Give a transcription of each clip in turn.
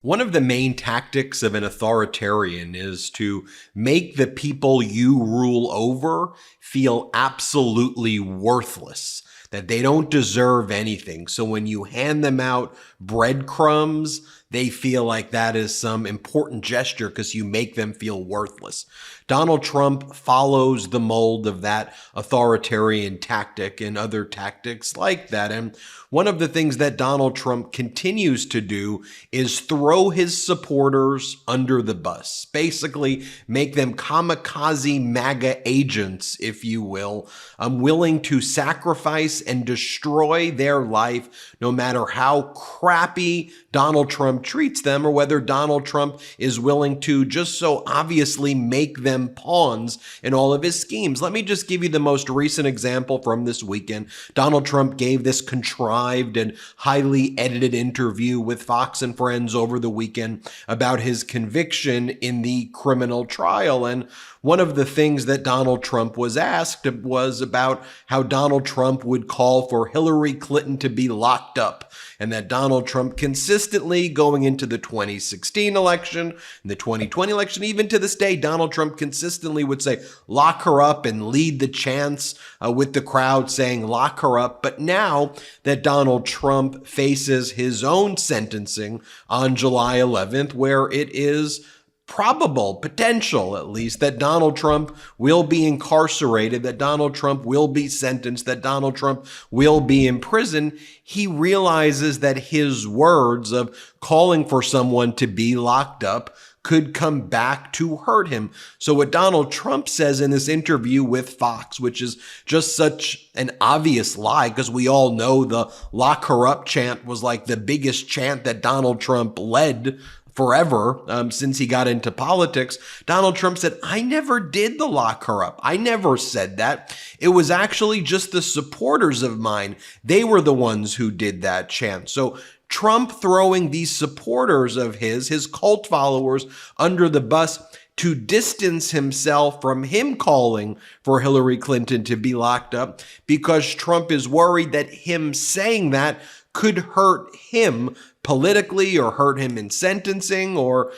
One of the main tactics of an authoritarian is to make the people you rule over feel absolutely worthless, that they don't deserve anything. So when you hand them out breadcrumbs, they feel like that is some important gesture because you make them feel worthless. Donald Trump follows the mold of that authoritarian tactic and other tactics like that. And one of the things that Donald Trump continues to do is throw his supporters under the bus, basically make them kamikaze MAGA agents, if you will, willing to sacrifice and destroy their life no matter how crappy Donald Trump treats them, or whether Donald Trump is willing to just so obviously make them pawns in all of his schemes. Let me just give you the most recent example from this weekend. Donald Trump gave this contrived and highly edited interview with Fox and Friends over the weekend about his conviction in the criminal trial. And one of the things that Donald Trump was asked was about how Donald Trump would call for Hillary Clinton to be locked up, and that Donald Trump consistently going into the 2016 election and the 2020 election, even to this day, Donald Trump consistently would say, lock her up, and lead the chants with the crowd saying, lock her up. But now that Donald Trump faces his own sentencing on July 11th, where it is probable, potential at least, that Donald Trump will be incarcerated, that Donald Trump will be sentenced, that Donald Trump will be in prison, he realizes that his words of calling for someone to be locked up could come back to hurt him. So what Donald Trump says in this interview with Fox, which is just such an obvious lie, because we all know the lock her up chant was like the biggest chant that Donald Trump led forever since he got into politics. Donald Trump said, I never did the lock her up. I never said that. It was actually just the supporters of mine. They were the ones who did that chant. So Trump throwing these supporters of his cult followers under the bus to distance himself from him calling for Hillary Clinton to be locked up, because Trump is worried that him saying that could hurt him politically, or hurt him in sentencing, or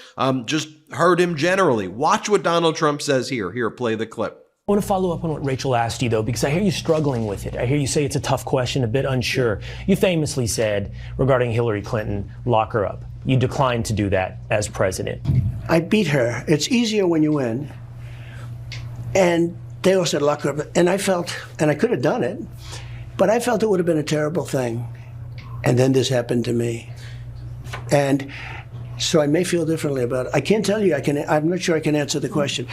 just hurt him generally. Watch what Donald Trump says here. Here, play the clip. I want to follow up on what Rachel asked you, though, because I hear you struggling with it. I hear you say it's a tough question, a bit unsure. You famously said regarding Hillary Clinton, lock her up. You declined to do that as president. I beat her. It's easier when you win. And they all said lock her up. And I felt, and I could have done it, but I felt it would have been a terrible thing. And then this happened to me. And so I may feel differently about it. I can't tell you, I'm not sure I can answer the question.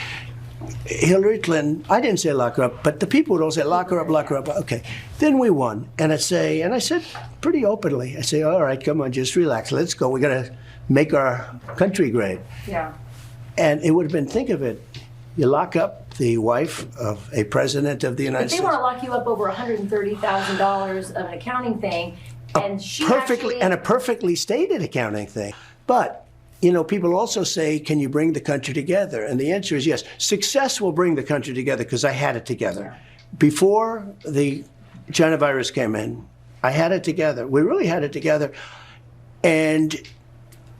Hillary Clinton, I didn't say lock her up, but the people would all say lock her up, lock her up. Okay. Then we won. And I said pretty openly, I say, all right, come on, just relax. Let's go. We got to make our country great. Yeah. And it would have been, think of it, you lock up the wife of a president of the United States. But they want to lock you up over $130,000 of an accounting thing. And a perfectly stated accounting thing. But, you know, people also say, can you bring the country together? And the answer is yes. Success will bring the country together, because I had it together. Yeah. Before the China virus came in, I had it together. We really had it together. And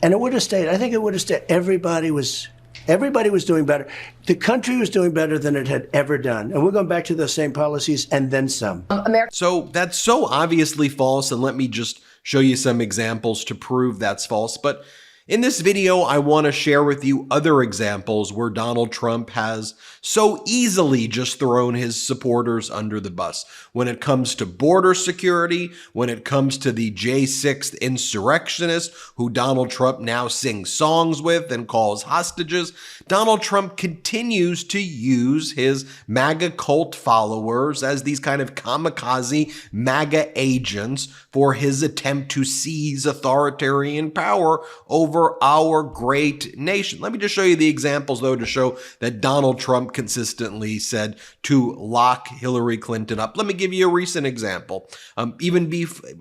it would have stayed. I think it would have stayed. Everybody was doing better. The country was doing better than it had ever done. And we're going back to those same policies and then some. So that's so obviously false, and let me just show you some examples to prove that's false. But in this video, I want to share with you other examples where Donald Trump has so easily just thrown his supporters under the bus. When it comes to border security, when it comes to the J6 insurrectionists who Donald Trump now sings songs with and calls hostages, Donald Trump continues to use his MAGA cult followers as these kind of kamikaze MAGA agents for his attempt to seize authoritarian power over our great nation. Let me just show you the examples, though, to show that Donald Trump consistently said to lock Hillary Clinton up. Let me give you a recent example, even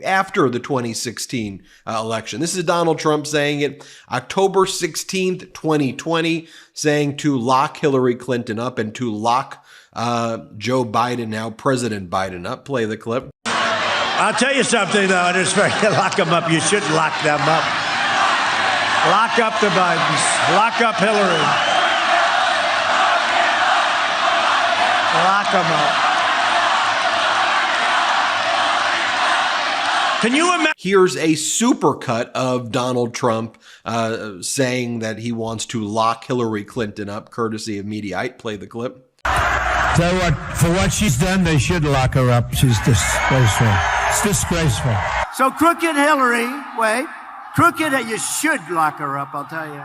after the 2016 election. This is Donald Trump saying it October 16th, 2020, saying to lock Hillary Clinton up and to lock Joe Biden, now President Biden, up. Play the clip. I'll tell you something, though, and it's fair to lock them up. You shouldn't lock them up. Lock up the Bidens. Lock up Hillary. Lock them up. Can you imagine? Here's a supercut of Donald Trump saying that he wants to lock Hillary Clinton up, courtesy of Mediaite. Play the clip. Tell you what, for what she's done, they should lock her up. She's disgraceful. It's disgraceful. So crooked Hillary, you should lock her up, I'll tell you.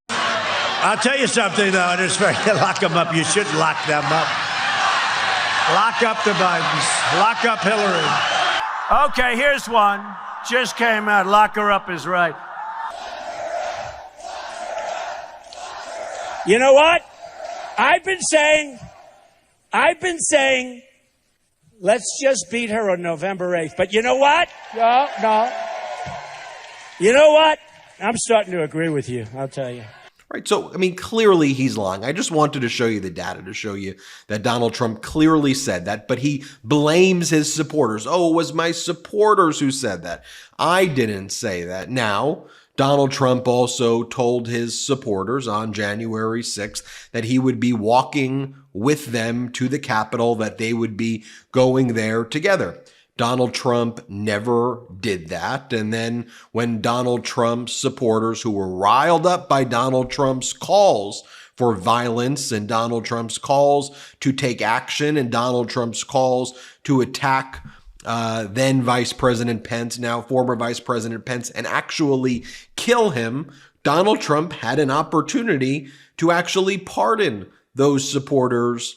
I'll tell you something, though. In respect to lock them up, you should lock them up. Lock up the Bidens. Lock up Hillary. Okay, here's one. Just came out. Lock her up is right. You know what? I've been saying, let's just beat her on November 8th. But you know what? No. You know what? I'm starting to agree with you, I'll tell you. Right. So, I mean, clearly he's lying. I just wanted to show you the data to show you that Donald Trump clearly said that, but he blames his supporters. Oh, it was my supporters who said that. I didn't say that. Now, Donald Trump also told his supporters on January 6th that he would be walking with them to the Capitol, that they would be going there together. Donald Trump never did that. And then when Donald Trump's supporters, who were riled up by Donald Trump's calls for violence and Donald Trump's calls to take action and Donald Trump's calls to attack then Vice President Pence, now former Vice President Pence, and actually kill him, Donald Trump had an opportunity to actually pardon those supporters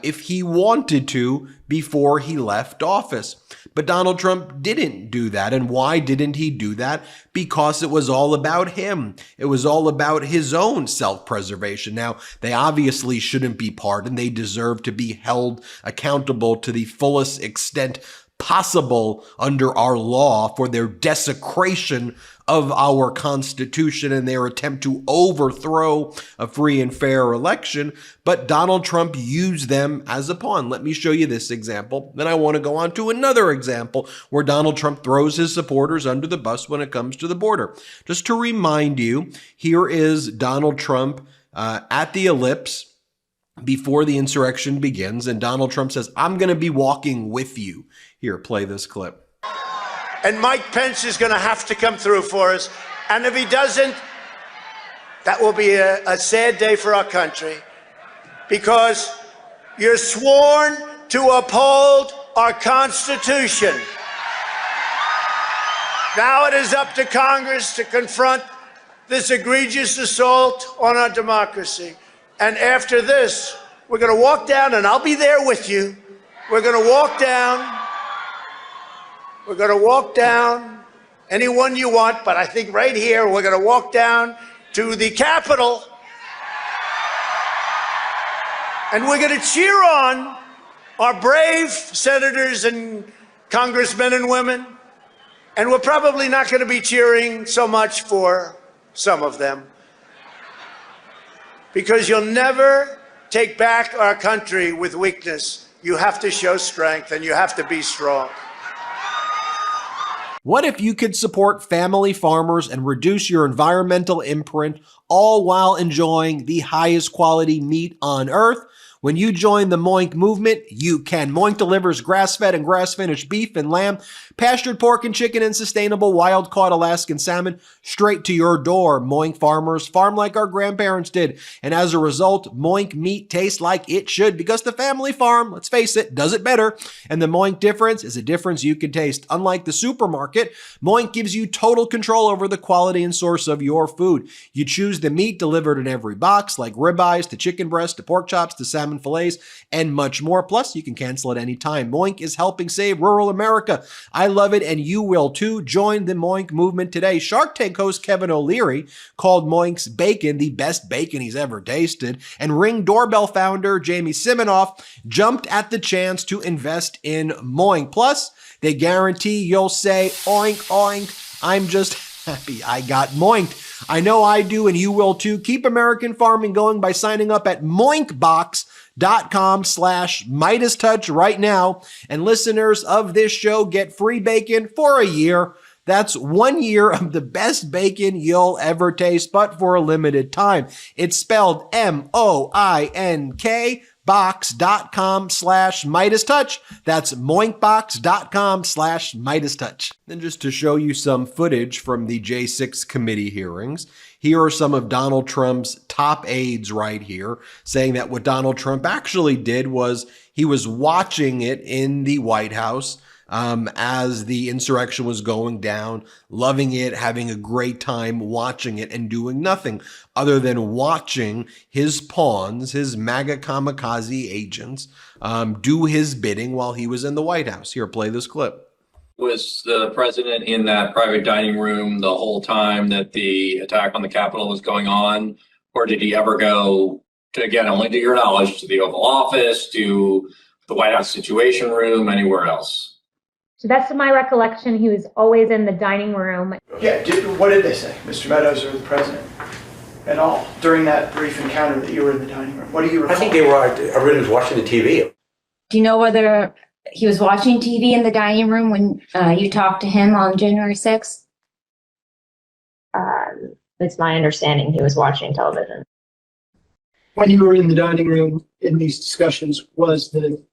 if he wanted to before he left office. But Donald Trump didn't do that. And why didn't he do that? Because it was all about him. It was all about his own self-preservation. Now, they obviously shouldn't be pardoned. They deserve to be held accountable to the fullest extent possible under our law for their desecration of our Constitution and their attempt to overthrow a free and fair election. But Donald Trump used them as a pawn. Let me show you this example. Then I want to go on to another example where Donald Trump throws his supporters under the bus when it comes to the border. Just to remind you, here is Donald Trump at the Ellipse before the insurrection begins. And Donald Trump says, I'm going to be walking with you. Here, play this clip. And Mike Pence is going to have to come through for us. And if he doesn't, that will be a sad day for our country. Because you're sworn to uphold our Constitution. Now it is up to Congress to confront this egregious assault on our democracy. And after this, we're going to walk down, and I'll be there with you. We're going to walk down. We're going to walk down anyone you want, but I think right here we're going to walk down to the Capitol. And we're going to cheer on our brave senators and congressmen and women. And we're probably not going to be cheering so much for some of them. Because you'll never take back our country with weakness. You have to show strength and you have to be strong. What if you could support family farmers and reduce your environmental imprint, all while enjoying the highest quality meat on earth? When you join the Moink movement, you can. Moink delivers grass-fed and grass-finished beef and lamb, pastured pork and chicken, and sustainable wild-caught Alaskan salmon straight to your door. Moink farmers farm like our grandparents did, and as a result, Moink meat tastes like it should, because the family farm, let's face it, does it better. And the Moink difference is a difference you can taste. Unlike the supermarket, Moink gives you total control over the quality and source of your food. You choose the meat delivered in every box, like ribeyes to chicken breast to pork chops to salmon fillets, and much more. Plus, you can cancel at any time. Moink is helping save rural America. I love it, and you will too. Join the Moink movement today. Shark Tank host Kevin O'Leary called Moink's bacon the best bacon he's ever tasted, and Ring Doorbell founder Jamie Siminoff jumped at the chance to invest in Moink. Plus, they guarantee you'll say, oink, oink, I'm just happy I got moinked. I know I do, and you will too. Keep American farming going by signing up at moinkbox.com/MeidasTouch right now. And listeners of this show get free bacon for a year. That's 1 year of the best bacon you'll ever taste, but for a limited time. It's spelled MOINK box.com/MeidasTouch. That's moinkbox.com/MeidasTouch. Then just to show you some footage from the J6 committee hearings, here are some of Donald Trump's top aides right here saying that what Donald Trump actually did was he was watching it in the White House as the insurrection was going down, loving it, having a great time watching it and doing nothing other than watching his pawns, his MAGA kamikaze agents, do his bidding while he was in the White House. Here, play this clip. Was the president in that private dining room the whole time that the attack on the Capitol was going on? Or did he ever go to, again, only to your knowledge, to the Oval Office, to the White House Situation Room, anywhere else? To the best of my recollection, he was always in the dining room. Yeah, what did they say, Mr. Meadows or the president, at all, during that brief encounter that you were in the dining room? What do you recall? I think everybody was watching the TV. Do you know whether he was watching TV in the dining room when you talked to him on January 6th? It's my understanding he was watching television. When you were in the dining room in these discussions, was the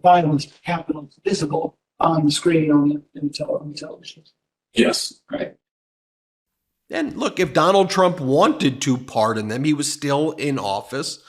violence of Capitol visible on the screen on the television? Yes, right. And look, if Donald Trump wanted to pardon them, he was still in office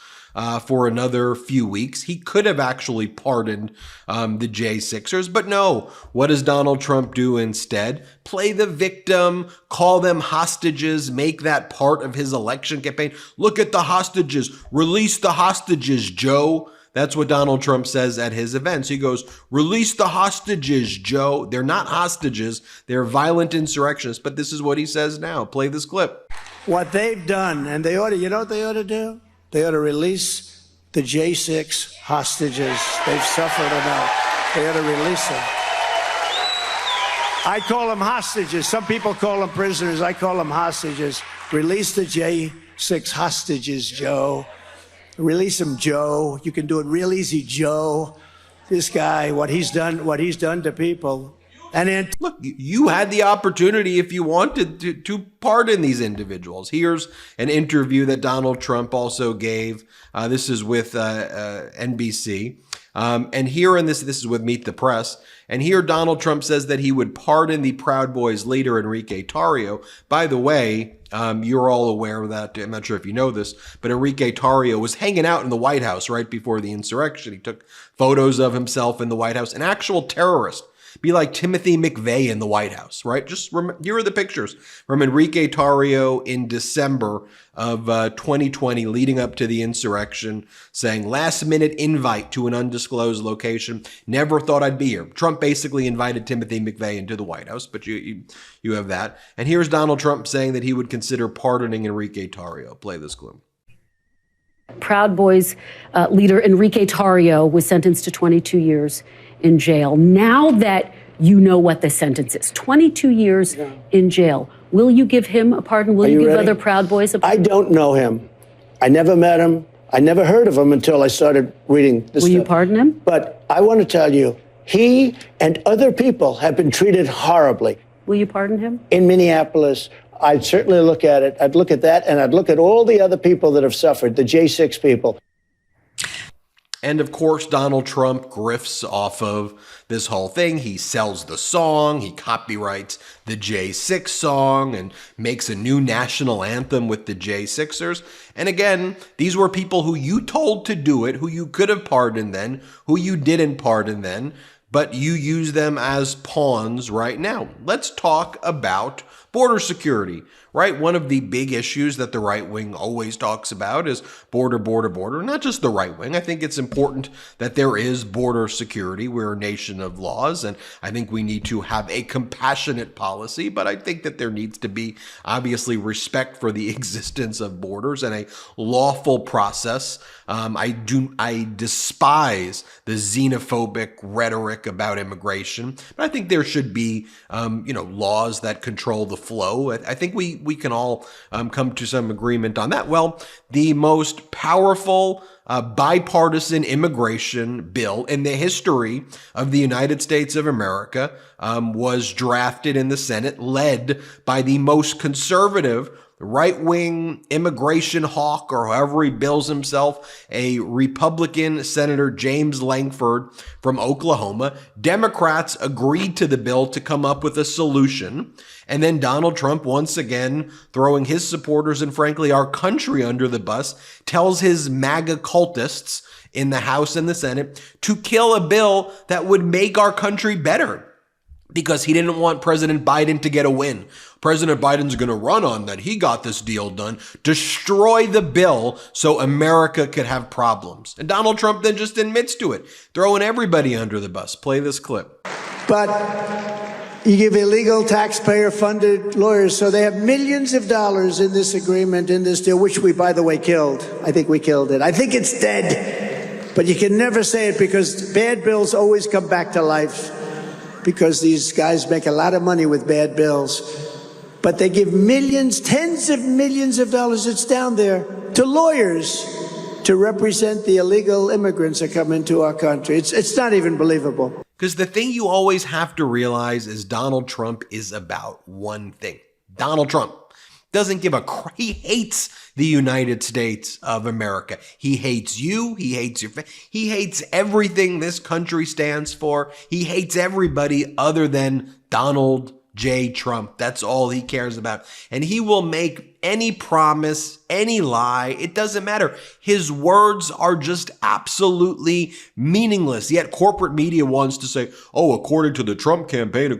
for another few weeks. He could have actually pardoned the J6ers, but no. What does Donald Trump do instead? Play the victim, call them hostages, make that part of his election campaign. Look at the hostages. Release the hostages, Joe. That's what Donald Trump says at his events. He goes, release the hostages, Joe. They're not hostages. They're violent insurrectionists. But this is what he says now. Play this clip. What they've done, and you know what they ought to do? They ought to release the J6 hostages. They've suffered enough. They ought to release them. I call them hostages. Some people call them prisoners. I call them hostages. Release the J6 hostages, Joe. Release him, Joe. You can do it real easy, Joe. This guy, what he's done to people. And then look, you had the opportunity if you wanted to pardon these individuals. Here's an interview that Donald Trump also gave. This is with NBC. And here in this is with Meet the Press. And here Donald Trump says that he would pardon the Proud Boys leader, Enrique Tarrio. By the way, you're all aware that, I'm not sure if you know this, but Enrique Tarrio was hanging out in the White House right before the insurrection. He took photos of himself in the White House, an actual terrorist. Be like Timothy McVeigh in the White House, right? Just here are the pictures from Enrique Tarrio in December of 2020, leading up to the insurrection, saying last minute invite to an undisclosed location. Never thought I'd be here. Trump basically invited Timothy McVeigh into the White House, but you have that. And here's Donald Trump saying that he would consider pardoning Enrique Tarrio. Play this clip. Proud Boys leader Enrique Tarrio was sentenced to 22 years in jail. Now that you know what the sentence is, 22 years in jail, will you give him a pardon? Will you give other Proud Boys a pardon? I don't know him. I never met him. I never heard of him until I started reading this stuff. Will you pardon him? But I want to tell you, he and other people have been treated horribly. Will you pardon him? In Minneapolis, I'd certainly look at it. I'd look at that, and I'd look at all the other people that have suffered, the J6 people. And of course, Donald Trump grifts off of this whole thing. He sells the song, he copyrights the J6 song and makes a new national anthem with the J6ers. And again, these were people who you told to do it, who you could have pardoned then, who you didn't pardon then, but you use them as pawns right now. Let's talk about border security, right? One of the big issues that the right wing always talks about is border. Not just the right wing. I think it's important that there is border security. We're a nation of laws, and I think we need to have a compassionate policy, but I think that there needs to be obviously respect for the existence of borders and a lawful process. I despise the xenophobic rhetoric rhetoric about immigration. But I think there should be, laws that control the flow. I think we can all come to some agreement on that. Well, the most powerful bipartisan immigration bill in the history of the United States of America was drafted in the Senate, led by the most conservative right-wing immigration hawk, or however he bills himself, a Republican Senator James Lankford from Oklahoma. Democrats agreed to the bill to come up with a solution. And then Donald Trump, once again, throwing his supporters and frankly our country under the bus, tells his MAGA cultists in the House and the Senate to kill a bill that would make our country better, because he didn't want President Biden to get a win. President Biden's going to run on that he got this deal done, destroy the bill so America could have problems. And Donald Trump then just admits to it, throwing everybody under the bus. Play this clip. But you give illegal taxpayer-funded lawyers, so they have millions of dollars in this agreement, in this deal, which we, by the way, killed. I think we killed it. I think it's dead. But you can never say it, because bad bills always come back to life, because these guys make a lot of money with bad bills. But they give millions, tens of millions of dollars, it's down there, to lawyers to represent the illegal immigrants that come into our country. It's not even believable. Because the thing you always have to realize is Donald Trump is about one thing. Donald Trump doesn't give a crap. He hates the United States of America. He hates you. He hates your he hates everything this country stands for. He hates everybody other than Donald J. Trump. That's all he cares about. And he will make any promise, any lie. It doesn't matter. His words are just absolutely meaningless. Yet corporate media wants to say, oh, according to the Trump campaign,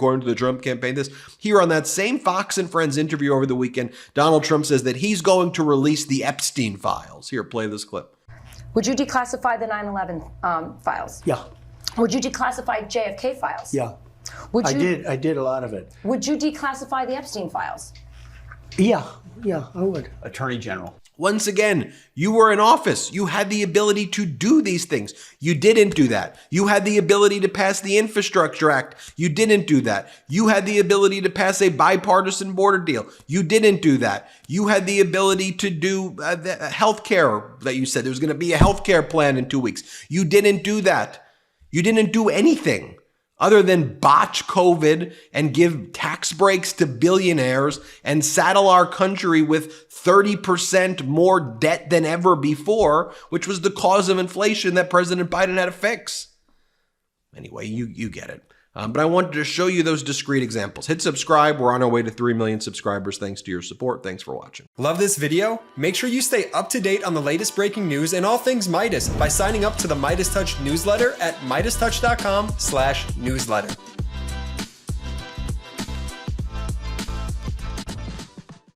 this. Here on that same Fox and Friends interview over the weekend, Donald Trump says that he's going to release the Epstein files. Here, play this clip. Would you declassify the 9/11 files? Yeah. Would you declassify JFK files? Yeah. Would you, I did a lot of it. Would you declassify the Epstein files? Yeah, I would. Attorney General. Once again, you were in office. You had the ability to do these things. You didn't do that. You had the ability to pass the Infrastructure Act. You didn't do that. You had the ability to pass a bipartisan border deal. You didn't do that. You had the ability to do the health care that you said there was going to be a health care plan in 2 weeks. You didn't do that. You didn't do anything other than botch COVID and give tax breaks to billionaires and saddle our country with 30% more debt than ever before, which was the cause of inflation that President Biden had to fix. Anyway, you get it. But I wanted to show you those discrete examples. Hit subscribe. We're on our way to 3 million subscribers. Thanks to your support. Thanks for watching. Love this video? Make sure you stay up to date on the latest breaking news and all things Meidas by signing up to the MeidasTouch newsletter at MeidasTouch.com/newsletter.